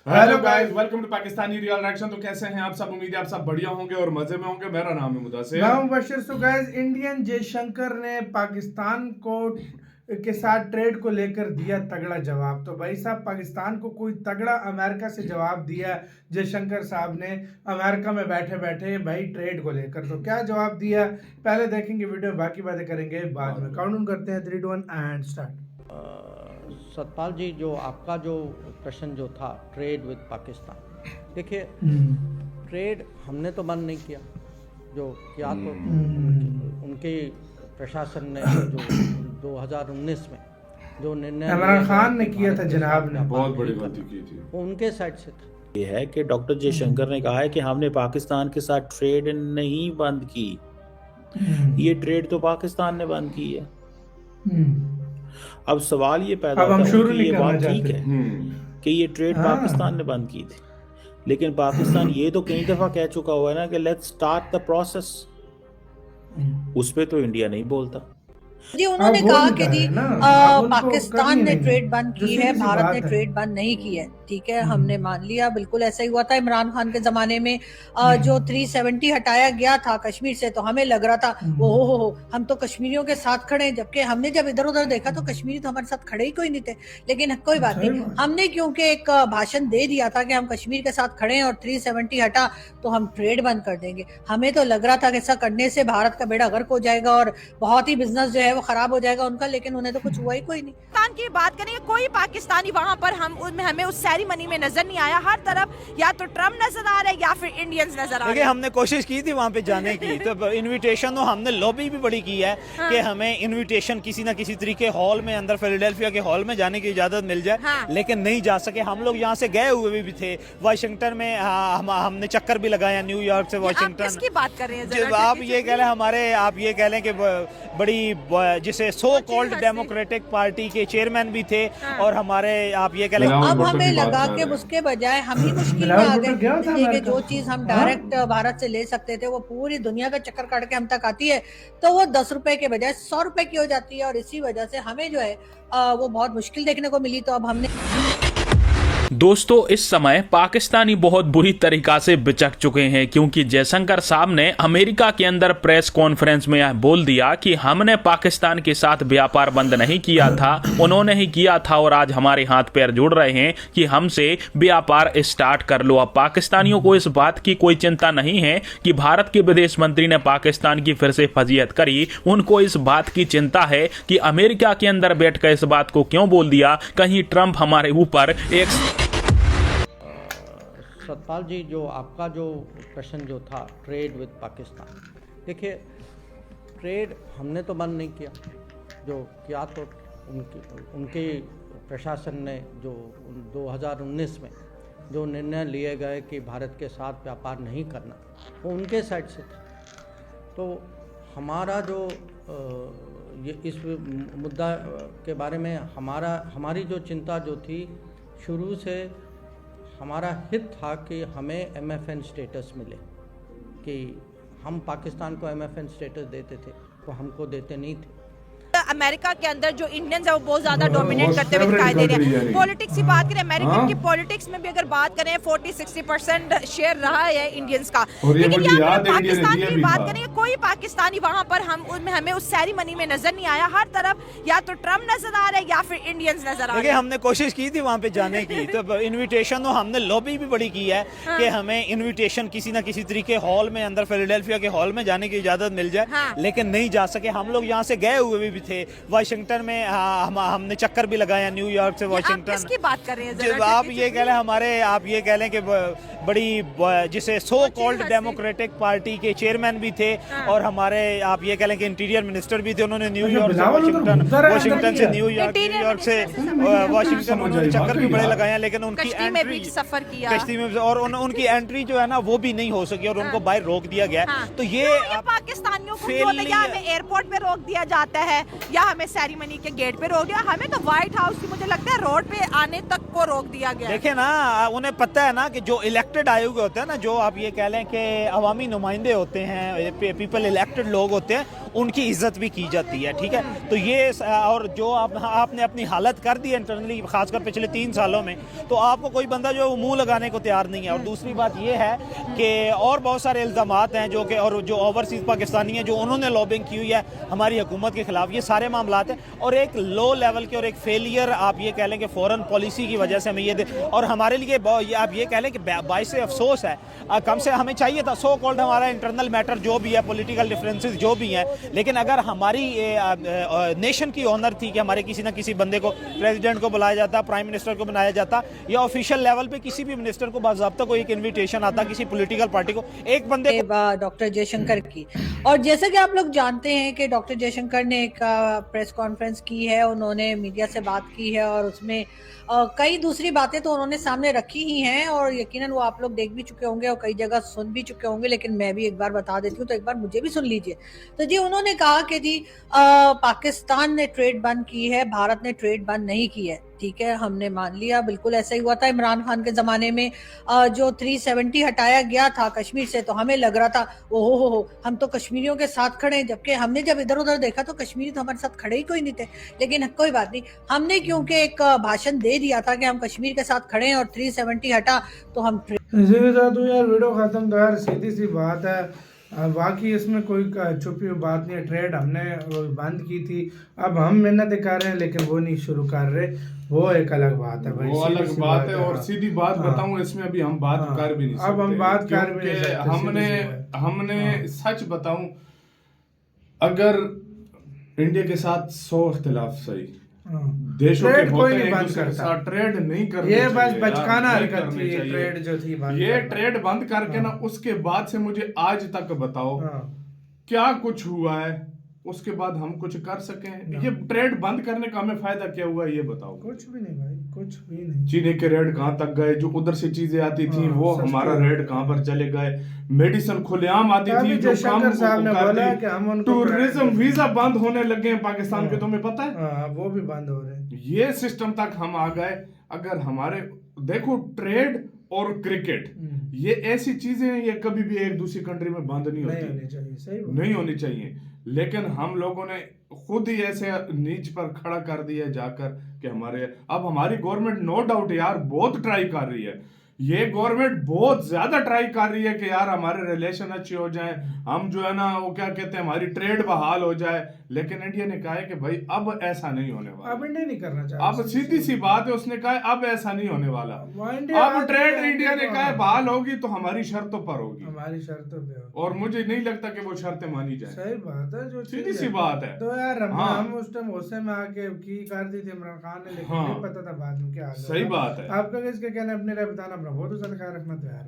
Hello guys, welcome to Pakistani real reaction. तो कैसे हैं आप सब? उम्मीद है आप सब बढ़िया होंगे और मजे में होंगे। मेरा नाम है मुदस्सिर। मैं हूं Bashir. So guys, Indian Jaishankar ने पाकिस्तान को के साथ ट्रेड को लेकर दिया तगड़ा जवाब। तो भाई साहब, पाकिस्तान को कोई तगड़ा अमेरिका से जवाब दिया जयशंकर साहब ने अमेरिका में बैठे बैठे भाई ट्रेड को लेकर। तो क्या जवाब दिया पहले देखेंगे वीडियो, बाकी बातें करेंगे बाद में। काउंटडाउन करते हैं 3 2 1 एंड स्टार्ट। सतपाल जी, जो आपका जो प्रश्न जो था ट्रेड विद पाकिस्तान, देखिए ट्रेड हमने तो बंद नहीं किया। जो किया तो उनके प्रशासन ने जो 2019 में जो निर्णय इमरान खान ने किया था जनाब ने, बहुत बड़ी गलती की थी, वो उनके साइड से था। ये है कि डॉक्टर जयशंकर ने कहा है कि हमने पाकिस्तान के साथ ट्रेड नहीं बंद की। ये ट्रेड तो पाकिस्तान ने बंद की है। अब सवाल ये पैदा होता है कि ये बात ठीक है कि ये ट्रेड पाकिस्तान ने बंद की थी, लेकिन पाकिस्तान ये तो कई दफा कह चुका हुआ है ना कि लेट्स स्टार्ट द प्रोसेस। उस पे तो इंडिया नहीं बोलता जी। उन्होंने कहा कि जी पाकिस्तान ने ट्रेड बंद की है, भारत ने ट्रेड बंद नहीं की है। ठीक है, हमने मान लिया, बिल्कुल ऐसा ही हुआ था इमरान खान के जमाने में। जो 370 हटाया गया था कश्मीर से, तो हमें लग रहा था ओहो हम तो कश्मीरियों के साथ खड़े हैं, जबकि हमने जब इधर उधर देखा तो कश्मीरी तो हमारे साथ खड़े ही कोई नहीं थे। लेकिन कोई बात नहीं, हमने क्योंकि एक भाषण दे दिया था कि हम कश्मीर के साथ खड़े हैं और 370 हटा तो हम ट्रेड बंद कर देंगे। हमें तो लग रहा था कि ऐसा करने से भारत का बेड़ा गर्क हो जाएगा और बहुत ही बिजनेस जो है वो खराब हो जाएगा उनका, लेकिन उन्हें तो कुछ हुआ ही कोई नहीं। पाकिस्तान की बात करेंगे, कोई पाकिस्तानी वहाँ पर हमें उस सेरेमनी में नजर नहीं आया। हर तरफ या तो ट्रम्प नजर आ रहे हैं या फिर इंडियंस नजर आ रहे हैं। हमने कोशिश की थी वहाँ पे जाने की, तो इनविटेशन तो हमने लॉबी भी बड़ी की है कि हमें इनविटेशन किसी ना किसी तरीके हॉल में, अंदर फिलाडेल्फिया के हॉल में जाने की इजाजत मिल जाए, लेकिन नहीं जा सके। हम लोग यहाँ से गए हुए भी थे वाशिंगटन में, हमने चक्कर भी लगाया न्यूयॉर्क से वाशिंगटन। किसकी बात कर रहे हैं? आप ये कह लें आप ये कह लें कि बड़ी जिसे सो कॉल्ड डेमोक्रेटिक पार्टी के चेयरमैन भी थे और हमारे आप ये कह लें अब हमें लगा कि उसके बजाय हम ही मुश्किल में आ गए। जो चीज हम डायरेक्ट भारत से ले सकते थे वो पूरी दुनिया का चक्कर काट के हम तक आती है, तो वो 10 रुपए के बजाय 100 रुपए की हो जाती है। और इसी वजह से हमें जो है वो बहुत मुश्किल देखने को मिली। तो अब हमने दोस्तों, इस समय पाकिस्तानी बहुत बुरी तरीका से बिचक चुके हैं, क्योंकि जयशंकर साहब ने अमेरिका के अंदर प्रेस कॉन्फ्रेंस में यह बोल दिया कि हमने पाकिस्तान के साथ व्यापार बंद नहीं किया था, उन्होंने ही किया था और आज हमारे हाथ पैर जुड़ रहे हैं कि हमसे व्यापार स्टार्ट कर लो। अब पाकिस्तानियों को इस बात की कोई चिंता नहीं है कि भारत के विदेश मंत्री ने पाकिस्तान की फिर से फजीहत करी। उनको इस बात की चिंता है कि अमेरिका के अंदर बैठकर इस बात को क्यों बोल दिया, कहीं ट्रंप हमारे ऊपर एक। सतपाल जी, जो आपका जो प्रश्न जो था ट्रेड विद पाकिस्तान, देखिए ट्रेड हमने तो बंद नहीं किया। जो किया तो उनके प्रशासन ने जो 2019 में जो निर्णय लिए गए कि भारत के साथ व्यापार नहीं करना, वो उनके साइड से था। तो हमारा जो ये इस मुद्दा के बारे में हमारी जो चिंता जो थी, शुरू से हमारा हित था कि हमें MFN स्टेटस मिले। कि हम पाकिस्तान को MFN स्टेटस देते थे तो हमको देते नहीं थे। अमेरिका के अंदर जो इंडियंस है वो बहुत ज्यादा डोमिनेट करते हुए दिखाई दे रहे हैं। पॉलिटिक्स की बात करें, अमेरिकन की पॉलिटिक्स में भी अगर बात करें 40-60% शेयर रहा है इंडियंस का। लेकिन यहाँ पर पाकिस्तान की बात करेंगे, कोई पाकिस्तानी वहाँ पर हमें उस सेरेमनी में नजर नहीं आया। हर तरफ या तो ट्रम्प नजर आ रहे हैं या फिर इंडियंस नजर आ रहे हैं। हमने कोशिश की थी वहाँ पे जाने की, तो इनविटेशन तो हमने लॉबी भी बड़ी की है कि हमें इनविटेशन किसी ना किसी तरीके हॉल में, अंदर फिलाडेल्फिया के हॉल में जाने की इजाजत मिल जाए, लेकिन नहीं जा सके। हम लोग यहाँ से गए हुए भी थे वाशिंगटन में, हमने चक्कर भी लगाया न्यूयॉर्क से वाशिंगटन। किसकी बात कर रहे हैं? आप ये कह लें आप ये कह लें कि बड़ी जिसे सो कॉल्ड डेमोक्रेटिक पार्टी के चेयरमैन भी थे और हमारे आप ये कह लें कि इंटीरियर मिनिस्टर भी थे। उन्होंने न्यूयॉर्क से वाशिंगटन से न्यूयॉर्क से वाशिंगटन उन्होंने चक्कर भी बड़े लगाए, लेकिन उनकी एंट्री सफर किया कश्ती में और उनकी एंट्री जो है ना वो भी नहीं हो सकी और उनको बाहर रोक दिया गया। तो ये पाकिस्तानियों को हमें एयरपोर्ट पे रोक दिया जाता है या हमें सेरेमनी के गेट पे रोक दिया। हमें तो व्हाइट हाउस की मुझे लगता है रोड पे आने तक को रोक दिया गया? देखिए ना, उन्हें पता है ना कि जो इलेक्टेड आयोग होते हैं ना, जो आप ये कह लें कि अवामी नुमाइंदे होते हैं, पीपल इलेक्टेड लोग होते हैं, उनकी इज्जत भी की जाती है, ठीक है। तो ये और जो आपने अपनी हालत कर दी इंटरनली, खासकर पिछले 3 सालों में, तो आपको कोई बंदा जो मुंह लगाने को तैयार नहीं है। और दूसरी बात ये है कि और बहुत सारे इल्ज़ामात हैं जो कि, और जो ओवरसीज़ पाकिस्तानी हैं जो उन्होंने लॉबिंग की हुई है हमारी हुकूमत के खिलाफ, ये सारे मामलात हैं। और एक लो लेवल के और एक फेलियर आप ये कह लें कि फॉरेन पॉलिसी की वजह से हमें ये और हमारे लिए आप ये कह लें कि बाइस अफसोस है। कम से हमें चाहिए था सो कॉल्ड हमारा इंटरनल मैटर जो भी है, पॉलिटिकल डिफरेंसेस जो भी हैं, लेकिन अगर हमारी नेशन की ऑनर थी कि हमारे किसी ना किसी बंदे को, प्रेसिडेंट को बुलाया जाता, प्राइम मिनिस्टर को बनाया जाता, या ऑफिशियल लेवल पे किसी भी मिनिस्टर को बाज़ाब्ता कोई एक इन्विटेशन आता किसी पॉलिटिकल पार्टी को, एक बंदे डॉक्टर जयशंकर की। और जैसा कि आप लोग जानते हैं कि डॉक्टर जयशंकर ने एक प्रेस कॉन्फ्रेंस की है, उन्होंने मीडिया से बात की है और उसमें कई दूसरी बातें तो उन्होंने सामने रखी ही हैं और यकीनन वो आप लोग देख भी चुके होंगे और कई जगह सुन भी चुके होंगे, लेकिन मैं भी एक बार बता देती हूँ तो एक बार मुझे भी सुन लीजिए। तो जी उन्होंने कहा कि जी पाकिस्तान ने ट्रेड बंद की है, भारत ने ट्रेड बंद नहीं की है। ठीक है, हमने मान लिया, बिल्कुल ऐसा ही हुआ था इमरान खान के ज़माने में। जो 370 हटाया गया था कश्मीर से, तो हमें लग रहा था ओहो हो हम तो कश्मीरियों के साथ खड़े हैं, जबकि हमने जब इधर उधर देखा तो कश्मीरी तो हमारे साथ खड़े ही कोई नहीं थे। लेकिन कोई बात नहीं, हमने क्योंकि एक भाषण दे दिया था कि हम कश्मीर के साथ खड़े हैं और 370 हटा तो हम यार वीडियो खत्म। तो यार सीधी सी बात है, बाकी इसमें कोई छुपी हुई बात नहीं है। ट्रेड हमने बंद की थी, अब हम मेहनत कर रहे हैं लेकिन वो नहीं शुरू कर रहे, वो एक अलग बात है भाई, वो अलग बात है। और सीधी बात बताऊं, इसमें अभी हम बात कर भी नहीं सकते। अब हम बात कर भी नहीं सकते। हमने सच बताऊं, अगर इंडिया के साथ 100 इख्तिलाफ सही देशों के होते हैं, एक दूसरे के साथ ट्रेड नहीं करनी चाहिए, ये बस बचकाना हरकत थी ट्रेड जो थी। ये ट्रेड बंद करके ना, उसके बाद से मुझे आज तक बताओ क्या कुछ हुआ है उसके बाद हम कुछ कर सकें। ये ट्रेड बंद करने का हमें फायदा क्या हुआ ये बताओ। कुछ भी नहीं भाई, कुछ भी नहीं। चीनी के रेट कहाँ तक गए, जो उधर से चीजें आती थी वो हमारा रेट कहाँ पर चले गए, मेडिसिन खुलेआम आती थी जो कम, टूरिज्म वीजा बंद होने लगे हैं पाकिस्तान के, तुम्हें पता है वो भी बंद हो रहे हैं। ये सिस्टम तक हम आ गए। अगर हमारे देखो ट्रेड और क्रिकेट ये ऐसी चीजें हैं, ये कभी भी एक दूसरी कंट्री में बंद नहीं होती, नहीं होनी चाहिए। लेकिन हम लोगों ने खुद ही ऐसे नीच पर खड़ा कर दिया जाकर कि अब हमारी गवर्नमेंट नो डाउट यार बहुत ट्राई कर रही है, ये गवर्नमेंट बहुत ज्यादा ट्राई कर रही है कि यार हमारे रिलेशन अच्छे हो जाएं, हम जो है ना वो क्या कहते हैं हमारी ट्रेड बहाल हो जाए। लेकिन इंडिया ने कहा है कि भाई अब ऐसा नहीं होने वाला, अब इंडिया नहीं करना चाहता। अब सीधी सी बात है, उसने कहा है अब ऐसा नहीं होने वाला। अब ट्रेड इंडिया ने कहा है बहाल होगी तो हमारी शर्तों पर होगी, हमारी शर्तों पे होगी। और मुझे नहीं लगता कि वो शर्तें मानी जाए। सही बात है, जो सीधी सी बात है। तो यार हम उस टाइम गुस्से में आके की कर दी थी इमरान खान ने, लेकिन नहीं पता था बाद में क्या। सही बात है। आपका किसके कहना अपने राय बताना, अपना बहुत ख्याल रखना। तो यार